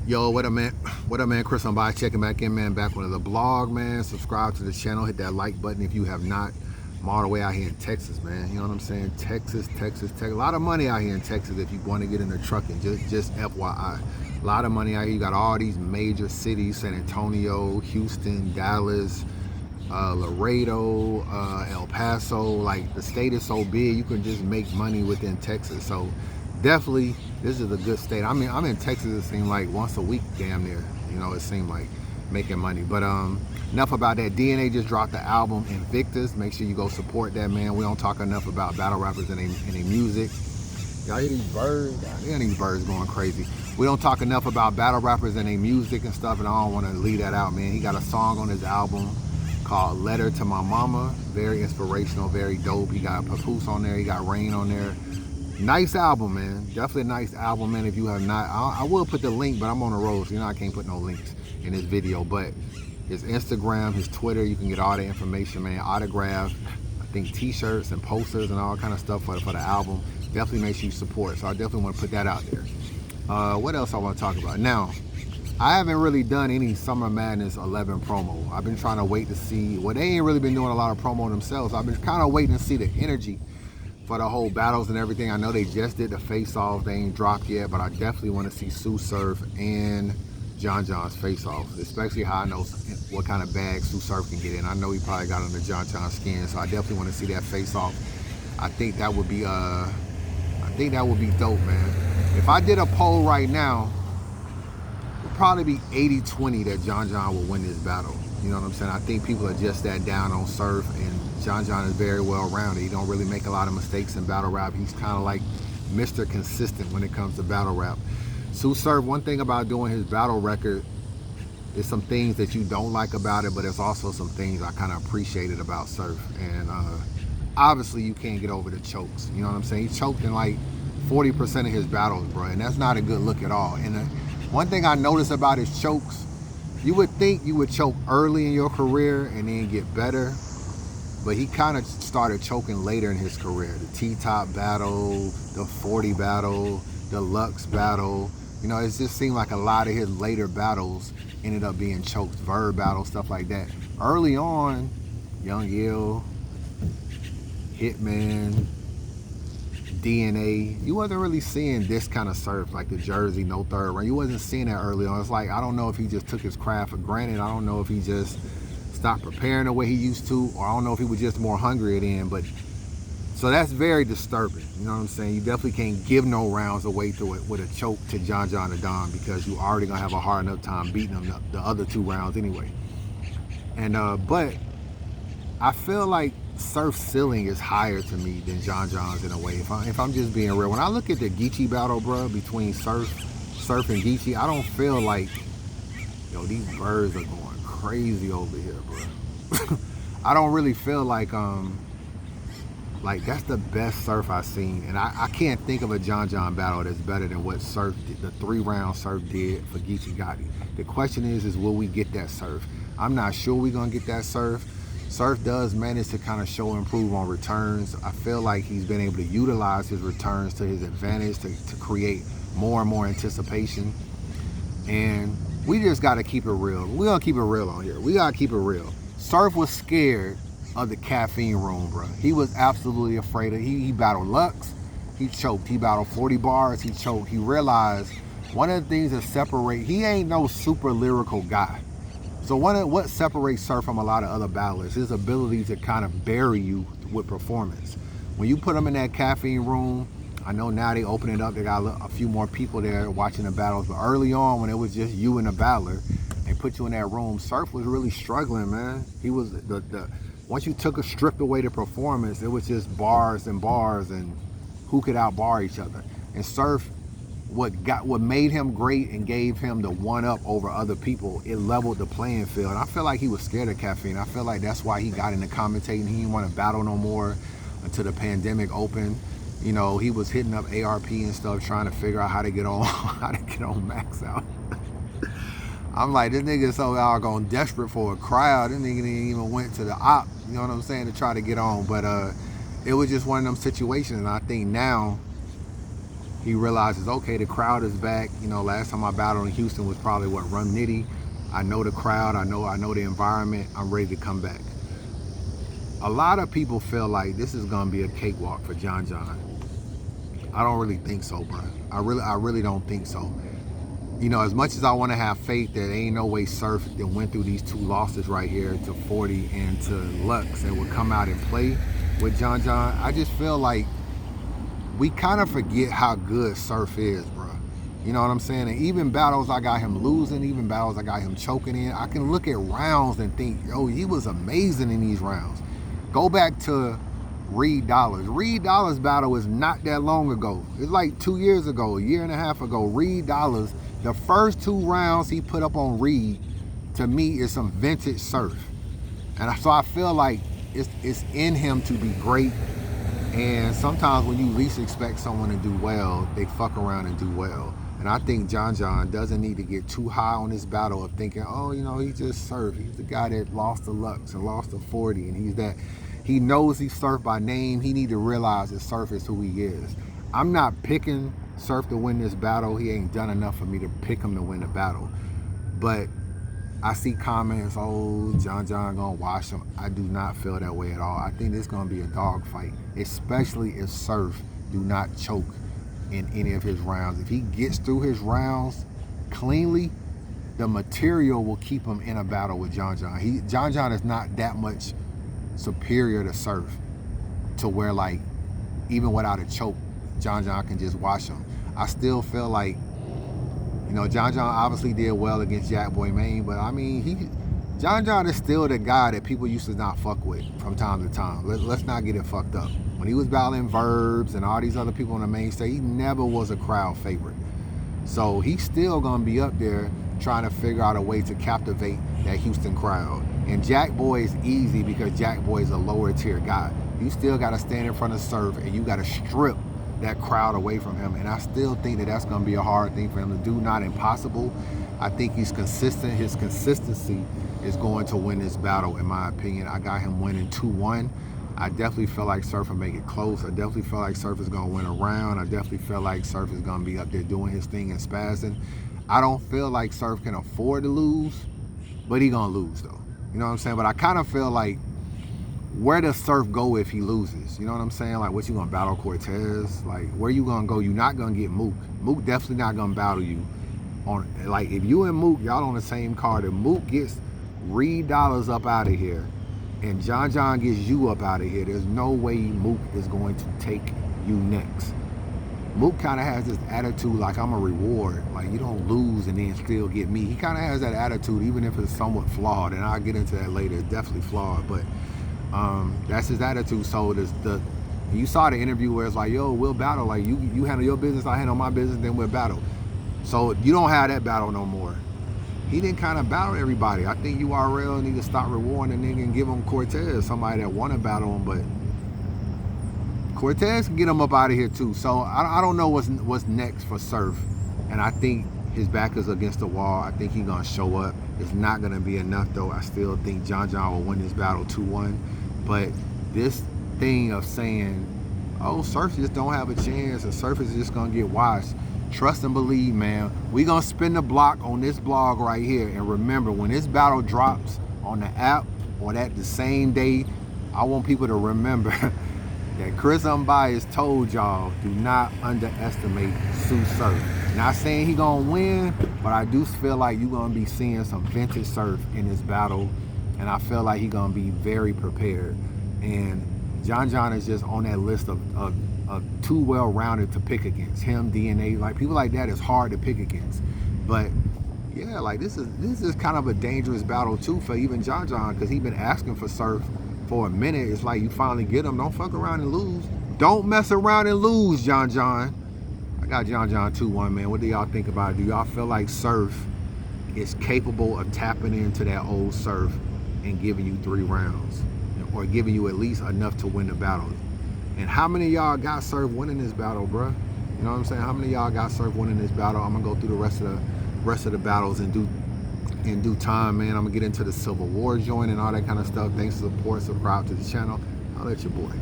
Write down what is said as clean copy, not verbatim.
Yo, what up, man? What up, man? Cbris Unbias checking back in, man. Back with another vlog, man. Subscribe to the channel. Hit that like button if you have not. I'm all the way out here in Texas, man. You know what I'm saying? Texas. A lot of money out here in Texas if you want to get into trucking. Just FYI. A lot of money out here. You got all these major cities: San Antonio, Houston, Dallas, Laredo, El Paso. Like, the state is so big, you can just make money within Texas. So definitely, this is a good state. I mean, I'm in Texas, it seemed like once a week, damn near. You know, it seemed like making money. But enough about that. DNA just dropped the album Invictus. Make sure you go support that, man. We don't talk enough about battle rappers and their music. Y'all hear these birds? Damn, these birds going crazy. We don't talk enough about battle rappers and their music and stuff, and I don't want to leave that out, man. He got a song on his album called Letter to My Mama. Very inspirational, very dope. He got Papoose on there. He got Rain on there. Nice album, man. Definitely a nice album, man. If you have not, I will put the link, but I'm on the road, so you know I can't put no links in this video. But his Instagram, his Twitter, you can get all the information, man. Autograph, I think t-shirts and posters and all kind of stuff for the album. Definitely make sure you support. So I definitely want to put that out there. What else I want to talk about? Now, I haven't really done any Summer Madness 11 promo. I've been trying to wait to see, well, they ain't really been doing a lot of promo themselves. I've been kind of waiting to see the energy for the whole battles and everything. I know they just did the face-off. They ain't dropped yet, but I definitely want to see Sue Surf and John John's face-off, especially how I know what kind of bag Sue Surf can get in. I know he probably got under John John's skin, so I definitely want to see that face-off. I think that would be dope, man. If I did a poll right now, it would probably be 80-20 that John John will win this battle. You know what I'm saying? I think people are just that down on Surf, and John John is very well rounded. He don't really make a lot of mistakes in battle rap. He's kind of like Mr. Consistent when it comes to battle rap. Sue Surf, one thing about doing his battle record is some things that you don't like about it, but there's also some things I kind of appreciated about Surf. And obviously you can't get over the chokes. You know what I'm saying? He choked in like 40% of his battles, bro, and that's not a good look at all. And one thing I noticed about his chokes, you would think you would choke early in your career and then get better, but he kind of started choking later in his career. The T-Top battle, the 40 battle, the Lux battle. You know, it just seemed like a lot of his later battles ended up being choked. Verb battle, stuff like that. Early on, Young Yall, Hitman, DNA, you wasn't really seeing this kind of Surf, like the Jersey, no third round. You wasn't seeing that early on. It's like, I don't know if he just took his craft for granted. I don't know if he just stopped preparing the way he used to, or I don't know if he was just more hungry then. But so that's very disturbing. You know what I'm saying? You definitely can't give no rounds away to it with a choke to John John or Don, because you already gonna have a hard enough time beating him the other 2 rounds anyway. And but I feel like Surf's ceiling is higher to me than John John's in a way. If I'm just being real, when I look at the Geechee battle, bro, between Surf and Geechee, I don't feel like, yo, these birds are going crazy over here, bro. I don't really feel like that's the best Surf I've seen, and I can't think of a John John battle that's better than what Surf did, the 3-round Surf did for Geechee Gotti. The question is will we get that Surf? I'm not sure we're gonna get that Surf. Surf does manage to kind of show and improve on returns. I feel like he's been able to utilize his returns to his advantage to create more and more anticipation. And we just got to keep it real. We're going to keep it real on here. We got to keep it real. Surf was scared of the caffeine room, bro. He was absolutely afraid of it. He battled Lux. He choked. He battled 40 bars. He choked. He realized one of the things that separate, he ain't no super lyrical guy. So what separates Surf from a lot of other battlers is his ability to kind of bury you with performance. When you put him in that caffeine room, I know now they open it up, they got a few more people there watching the battles, but early on when it was just you and the battler, they put you in that room, Surf was really struggling, man. He was, once you stripped away the performance, it was just bars and bars and who could outbar each other. And Surf, what made him great and gave him the one-up over other people, it leveled the playing field. And I feel like he was scared of caffeine. I feel like that's why he got into commentating. He didn't want to battle no more until the pandemic opened. You know, he was hitting up ARP and stuff, trying to figure out how to get on Max Out. I'm like, this nigga is so doggone desperate for a crowd. This nigga didn't even went to the op, you know what I'm saying, to try to get on. But it was just one of them situations. And I think now He realizes, okay, the crowd is back. You know, last time I battled in Houston was probably what, Rum Nitty. I know the crowd, I know the environment. I'm ready to come back. A lot of people feel like this is gonna be a cakewalk for John John. I don't really think so, bro. I really don't think so. You know, as much as I want to have faith that ain't no way Surf that went through these 2 losses right here to 40 and to Lux and would come out and play with John John, I just feel like we kind of forget how good Surf is, bro. You know what I'm saying? And even battles I got him losing, even battles I got him choking in, I can look at rounds and think, yo, he was amazing in these rounds. Go back to Reed Dollars. Reed Dollars battle was not that long ago. It's like 2 years ago, a year and a half ago. Reed Dollars, the first 2 rounds he put up on Reed, to me, is some vintage Surf. And so I feel like it's in him to be great. And sometimes when you least expect someone to do well, they fuck around and do well. And I think John John doesn't need to get too high on this battle of thinking, oh, you know, he just Surf. He's the guy that lost to Lux and lost to 40, and he's that. He knows he's Surf by name. He need to realize that Surf is who he is. I'm not picking Surf to win this battle. He ain't done enough for me to pick him to win the battle. But I see comments, oh, John John gonna wash him. I do not feel that way at all. I think it's gonna be a dog fight, especially if Surf do not choke in any of his rounds. If he gets through his rounds cleanly, the material will keep him in a battle with John John. John John is not that much superior to Surf to where, like, even without a choke, John John can just wash him. I still feel like, you know, John John obviously did well against Jack Boy Maine, but I mean, John John is still the guy that people used to not fuck with from time to time. Let's not get it fucked up. When he was battling Verbs and all these other people on the main stage, he never was a crowd favorite. So he's still gonna be up there trying to figure out a way to captivate that Houston crowd. And Jack Boy is easy because Jack Boy is a lower tier guy. You still gotta stand in front of Surf and you gotta strip that crowd away from him. And I still think that that's gonna be a hard thing for him to do, not impossible. I think he's consistent. His consistency is going to win this battle, in my opinion. I got him winning 2-1. I definitely feel like Surf will make it close. I definitely feel like Surf is gonna win a round. I definitely feel like Surf is gonna be up there doing his thing and spazzing. I don't feel like Surf can afford to lose, but he gonna lose though. You know what I'm saying? But I kind of feel like, where does Surf go if he loses? You know what I'm saying? Like, what, you gonna battle Cortez? Like, where you gonna go? You're not gonna get Mook. Mook definitely not gonna battle you. On, like, if you and Mook, y'all on the same card, if Mook gets Reed Dollars up out of here and John John gets you up out of here, there's no way Mook is going to take you next. Mook kind of has this attitude like, I'm a reward. Like, you don't lose and then still get me. He kind of has that attitude, even if it's somewhat flawed. And I'll get into that later. It's definitely flawed, but that's his attitude. So you saw the interview where it's like, yo, we'll battle. Like, you handle your business, I handle my business, then we'll battle. So you don't have that battle no more. He didn't kind of battle everybody. I think URL need to stop rewarding the nigga and give him Cortez, somebody that want to battle him, but Cortez can get him up out of here too. So I don't know what's next for Surf. And I think his back is against the wall. I think he's gonna show up. It's not gonna be enough though. I still think John John will win this battle 2-1. But this thing of saying, oh, Surf just don't have a chance and Surf is just gonna get washed. Trust and believe, man. We gonna spin the block on this blog right here. And remember, when this battle drops on the app or that the same day, I want people to remember that Cbris Unbias told y'all, do not underestimate Sue Surf. Not saying he gonna win, but I do feel like you gonna be seeing some vintage Surf in this battle, and I feel like he gonna be very prepared. And John John is just on that list of too well-rounded to pick against. Him, DNA, like people like that is hard to pick against. But yeah, like this is kind of a dangerous battle too for even John John, because he's been asking for Surf for a minute. It's like you finally get him. Don't fuck around and lose. Don't mess around and lose, John John. I got John John 2-1, man. What do y'all think about it? Do y'all feel like Surf is capable of tapping into that old Surf and giving you 3 rounds? Or giving you at least enough to win the battle? And how many of y'all got Surf winning this battle, bruh? You know what I'm saying? How many of y'all got Surf winning this battle? I'm gonna go through the rest of the battles in due time, man. I'm gonna get into the Civil War joint and all that kind of stuff. Thanks for the support. Subscribe to the channel. I'll let your boy.